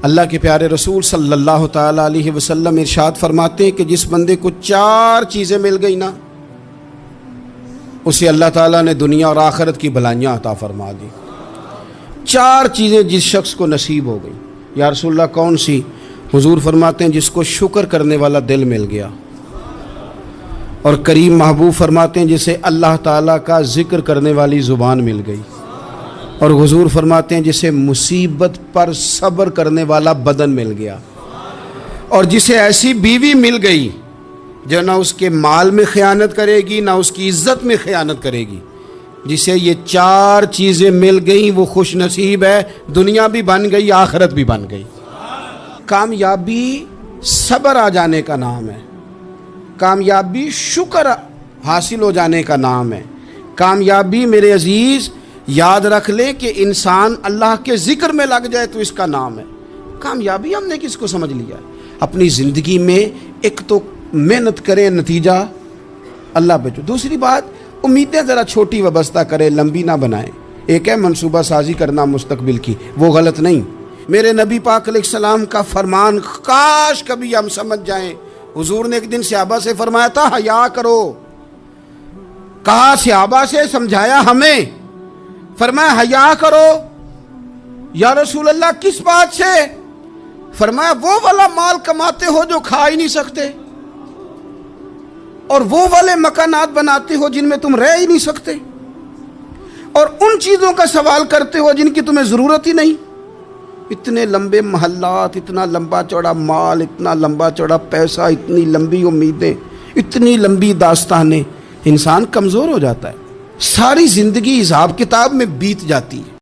اللہ کے پیارے رسول صلی اللہ تعالیٰ علیہ وسلم ارشاد فرماتے ہیں کہ جس بندے کو 4 چیزیں مل گئی نا، اسے اللہ تعالیٰ نے دنیا اور آخرت کی بھلائیاں عطا فرما دی۔ 4 چیزیں جس شخص کو نصیب ہو گئی۔ یا رسول اللہ کون سی؟ حضور فرماتے ہیں جس کو شکر کرنے والا دل مل گیا، اور کریم محبوب فرماتے ہیں جسے اللہ تعالیٰ کا ذکر کرنے والی زبان مل گئی، اور حضور فرماتے ہیں جسے مصیبت پر صبر کرنے والا بدن مل گیا، اور جسے ایسی بیوی مل گئی جو نہ اس کے مال میں خیانت کرے گی نہ اس کی عزت میں خیانت کرے گی۔ جسے یہ 4 چیزیں مل گئیں وہ خوش نصیب ہے، دنیا بھی بن گئی آخرت بھی بن گئی۔ کامیابی صبر آ جانے کا نام ہے، کامیابی شکر حاصل ہو جانے کا نام ہے، کامیابی میرے عزیز یاد رکھ لیں کہ انسان اللہ کے ذکر میں لگ جائے تو اس کا نام ہے کامیابی۔ ہم نے کس کو سمجھ لیا؟ اپنی زندگی میں ایک تو محنت کریں، نتیجہ اللہ پہ جو۔ دوسری بات، امیدیں ذرا چھوٹی وابستہ کریں، لمبی نہ بنائیں۔ ایک ہے منصوبہ سازی کرنا مستقبل کی، وہ غلط نہیں۔ میرے نبی پاک علیہ السلام کا فرمان کاش کبھی ہم سمجھ جائیں۔ حضور نے ایک دن صحابہ سے فرمایا تھا حیا کرو، کہا صحابہ سے، سمجھایا ہمیں، فرمایا حیا کرو۔ یا رسول اللہ کس بات سے؟ فرمایا وہ والا مال کماتے ہو جو کھا ہی نہیں سکتے، اور وہ والے مکانات بناتے ہو جن میں تم رہ ہی نہیں سکتے، اور ان چیزوں کا سوال کرتے ہو جن کی تمہیں ضرورت ہی نہیں۔ اتنے لمبے محلات، اتنا لمبا چوڑا مال، اتنا لمبا چوڑا پیسہ، اتنی لمبی امیدیں، اتنی لمبی داستانیں، انسان کمزور ہو جاتا ہے، ساری زندگی حساب کتاب میں بیت جاتی ہے۔